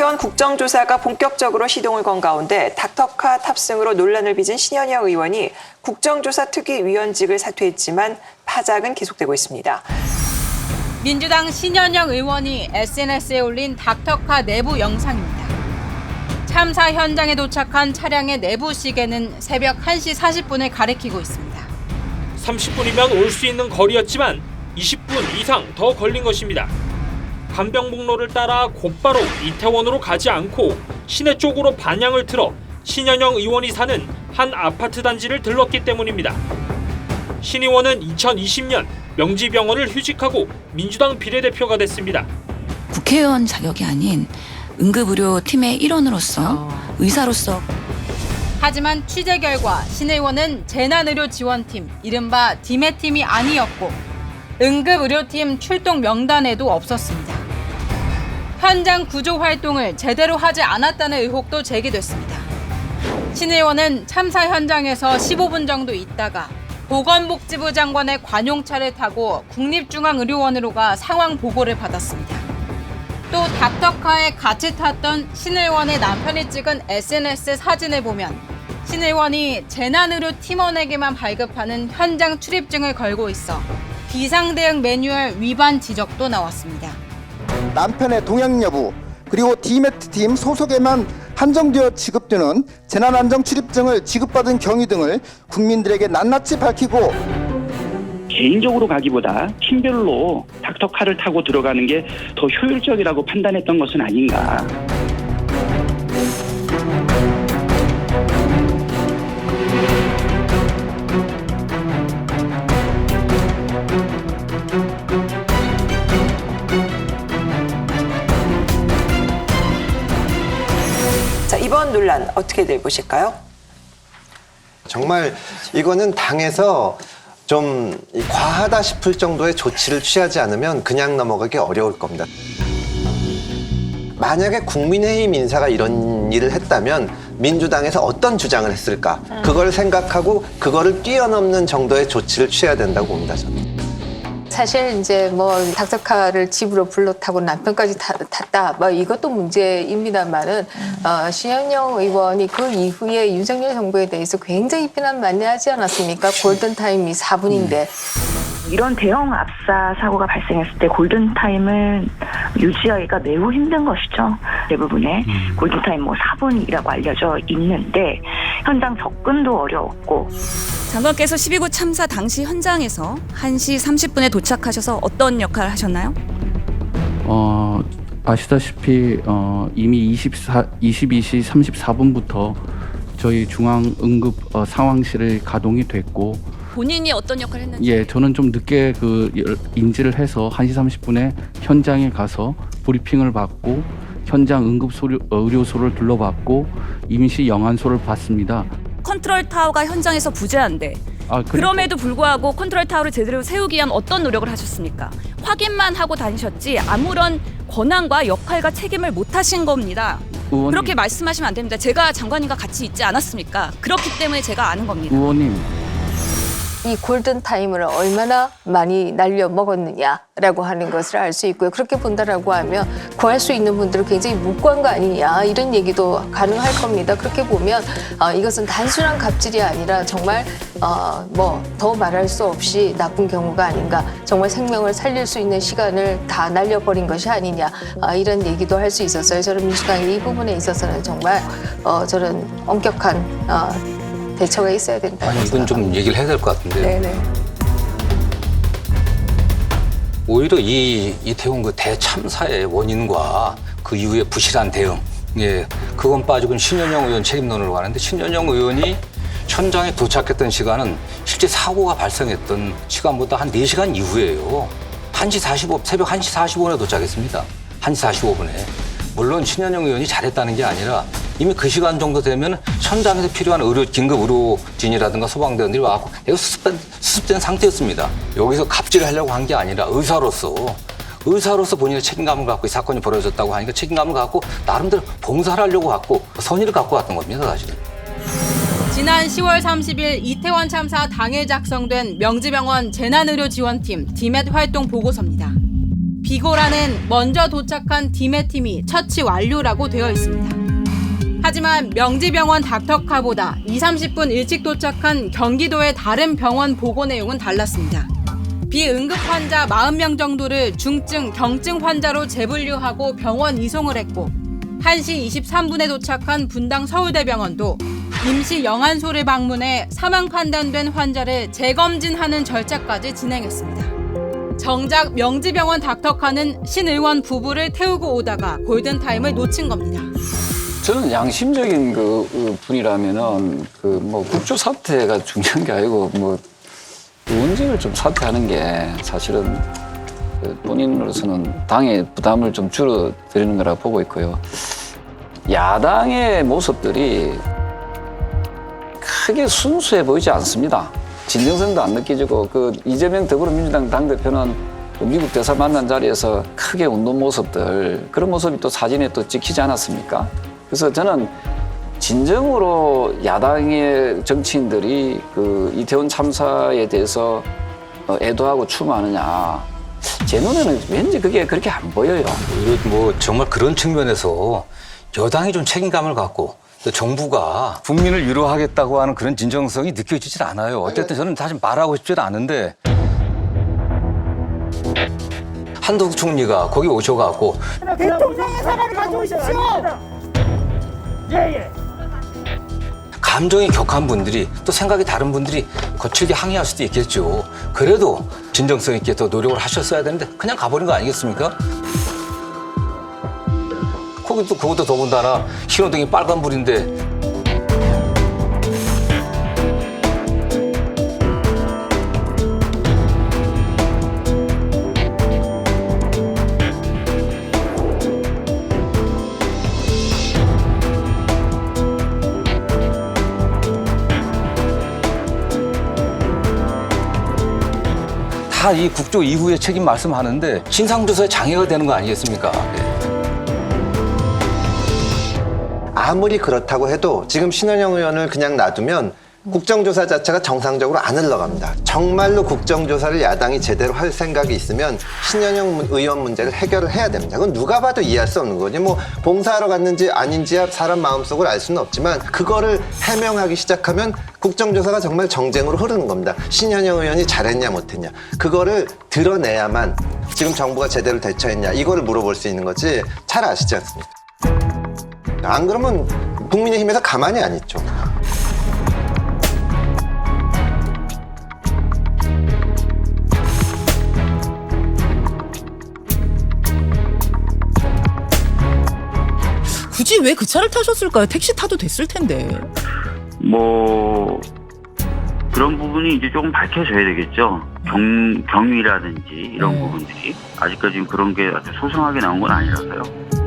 이태원 국정조사가 본격적으로 시동을 건 가운데 닥터카 탑승으로 논란을 빚은 신현영 의원이 국정조사 특위위원직을 사퇴했지만 파장은 계속되고 있습니다. 민주당 신현영 의원이 SNS에 올린 닥터카 내부 영상입니다. 참사 현장에 도착한 차량의 내부 시계는 새벽 1시 40분을 가리키고 있습니다. 30분이면 올 수 있는 거리였지만 20분 이상 더 걸린 것입니다. 간병북로를 따라 곧바로 이태원으로 가지 않고 시내 쪽으로 방향을 틀어 신현영 의원이 사는 한 아파트 단지를 들렀기 때문입니다. 신 의원은 2020년 명지병원을 휴직하고 민주당 비례대표가 됐습니다. 국회의원 자격이 아닌 응급의료팀의 일원으로서 의사로서. 하지만 취재 결과 신 의원은 재난의료지원팀, 이른바 디메팀이 아니었고 응급의료팀 출동 명단에도 없었습니다. 현장 구조 활동을 제대로 하지 않았다는 의혹도 제기됐습니다. 신 의원은 참사 현장에서 15분 정도 있다가 보건복지부 장관의 관용차를 타고 국립중앙의료원으로 가 상황 보고를 받았습니다. 또 닥터카에 같이 탔던 신 의원의 남편이 찍은 SNS 사진을 보면 신 의원이 재난의료 팀원에게만 발급하는 현장 출입증을 걸고 있어 비상대응 매뉴얼 위반 지적도 나왔습니다. 남편의 동행 여부 그리고 디메트팀 소속에만 한정되어 지급되는 재난안전출입증을 지급받은 경위 등을 국민들에게 낱낱이 밝히고 개인적으로 가기보다 팀별로 닥터카를 타고 들어가는 게 더 효율적이라고 판단했던 것은 아닌가. 자, 이번 논란 어떻게들 보실까요? 정말 이거는 당에서 좀 과하다 싶을 정도의 조치를 취하지 않으면 그냥 넘어가기 어려울 겁니다. 만약에 국민의힘 인사가 이런 일을 했다면 민주당에서 어떤 주장을 했을까? 그걸 생각하고 그거를 뛰어넘는 정도의 조치를 취해야 된다고 봅니다, 저는. 사실 이제 뭐 닥터카를 집으로 불러 타고 남편까지 탔다 뭐 이것도 문제입니다만은 신현영 의원이 그 이후에 윤석열 정부에 대해서 굉장히 비난 많이 하지 않았습니까? 골든타임이 4분인데. 이런 대형 압사 사고가 발생했을 때 골든타임을 유지하기가 매우 힘든 것이죠. 대부분의 골든타임 4분이라고 알려져 있는데 현장 접근도 어려웠고. 장관께서 12구 참사 당시 현장에서 1시 30분에 도착하셔서 어떤 역할을 하셨나요? 아시다시피 이미 22시 34분부터 저희 중앙응급 상황실을 가동이 됐고 본인이 어떤 역할을 했는지? 예, 저는 좀 늦게 인지를 해서 1시 30분에 현장에 가서 브리핑을 받고 현장 의료소를 둘러봤고 임시 영안소를 봤습니다. 컨트롤 타워가 현장에서 부재한데 그럼에도 불구하고 컨트롤 타워를 제대로 세우기 위한 어떤 노력을 하셨습니까? 확인만 하고 다니셨지 아무런 권한과 역할과 책임을 못 하신 겁니다. 의원님, 그렇게 말씀하시면 안 됩니다. 제가 장관님과 같이 있지 않았습니까? 그렇기 때문에 제가 아는 겁니다. 의원님. 이 골든타임을 얼마나 많이 날려 먹었느냐라고 하는 것을 알 수 있고요. 그렇게 본다라고 하면 구할 수 있는 분들은 굉장히 못 구한 거 아니냐 이런 얘기도 가능할 겁니다. 그렇게 보면 이것은 단순한 갑질이 아니라 정말 뭐 더 말할 수 없이 나쁜 경우가 아닌가. 정말 생명을 살릴 수 있는 시간을 다 날려버린 것이 아니냐 이런 얘기도 할 수 있었어요. 저는 민주당이 이 부분에 있어서는 정말 저는 엄격한 대처가 있어야 된다. 아니, 이건 좀 얘기를 해야 될 것 같은데. 네네. 오히려 이 이태원 그 대참사의 원인과 그 이후에 부실한 대응, 그건 빠지고 신현영 의원 책임론으로 가는데 신현영 의원이 현장에 도착했던 시간은 실제 사고가 발생했던 시간보다 한 4시간 이후예요. 새벽 1시 45분에 도착했습니다. 1시 45분에. 물론 신현영 의원이 잘했다는 게 아니라 이미 그 시간 정도 되면 현장에서 필요한 긴급 의료진이라든가 소방대원들이 와서 수습된 상태였습니다. 여기서 갑질을 하려고 한 게 아니라 의사로서 본인의 책임감을 갖고 이 사건이 벌어졌다고 하니까 책임감을 갖고 나름대로 봉사를 하려고 갖고 선의를 갖고 왔던 겁니다, 사실은. 지난 10월 30일 이태원 참사 당일 작성된 명지병원 재난의료지원팀 디멧 활동 보고서입니다. 비고라는 먼저 도착한 디메 팀이 처치 완료라고 되어 있습니다. 하지만 명지병원 닥터카보다 20-30분 일찍 도착한 경기도의 다른 병원 보고 내용은 달랐습니다. 비응급 환자 40명 정도를 중증, 경증 환자로 재분류하고 병원 이송을 했고 1시 23분에 도착한 분당 서울대병원도 임시 영안소를 방문해 사망 판단된 환자를 재검진하는 절차까지 진행했습니다. 정작 명지병원 닥터카는 신 의원 부부를 태우고 오다가 골든타임을 놓친 겁니다. 저는 양심적인 분이라면은 국조 사퇴가 중요한 게 아니고 의원직을 좀 사퇴하는 게 사실은 본인으로서는 당의 부담을 좀 줄어드리는 거라고 보고 있고요. 야당의 모습들이 크게 순수해 보이지 않습니다. 진정성도 안 느껴지고 이재명 더불어민주당 당대표는 미국 대사 만난 자리에서 크게 웃는 모습들 그런 모습이 또 사진에 또 찍히지 않았습니까? 그래서 저는 진정으로 야당의 정치인들이 이태원 참사에 대해서 애도하고 추모하느냐 제 눈에는 왠지 그게 그렇게 안 보여요. 정말 그런 측면에서 여당이 좀 책임감을 갖고 또 정부가 국민을 위로하겠다고 하는 그런 진정성이 느껴지질 않아요. 어쨌든 저는 사실 말하고 싶지도 않은데 한덕수 총리가 거기 오셔갖고 대통령의 사과를 가져오십시오. 예. 감정이 격한 분들이 또 생각이 다른 분들이 거칠게 항의할 수도 있겠죠. 그래도 진정성 있게 더 노력을 하셨어야 되는데 그냥 가버린 거 아니겠습니까? 거기 또 그것도 더군다나 신호등이 빨간불인데 다 이 국조 이후에 책임 말씀하는데 진상조사에 장애가 되는 거 아니겠습니까? 아무리 그렇다고 해도 지금 신원영 의원을 그냥 놔두면 국정조사 자체가 정상적으로 안 흘러갑니다. 정말로 국정조사를 야당이 제대로 할 생각이 있으면 신원영 의원 문제를 해결을 해야 됩니다. 그건 누가 봐도 이해할 수 없는 거지. 봉사하러 갔는지 아닌지야 사람 마음속을 알 수는 없지만 그거를 해명하기 시작하면 국정조사가 정말 정쟁으로 흐르는 겁니다. 신원영 의원이 잘했냐 못했냐. 그거를 드러내야만 지금 정부가 제대로 대처했냐 이거를 물어볼 수 있는 거지. 잘 아시지 않습니까? 안 그러면 국민의힘에서 가만히 안 있죠. 굳이 왜 그 차를 타셨을까요? 택시 타도 됐을 텐데. 그런 부분이 이제 조금 밝혀져야 되겠죠. 경위라든지 이런 부분들이 아직까지 그런 게 아주 소상하게 나온 건 아니라서요.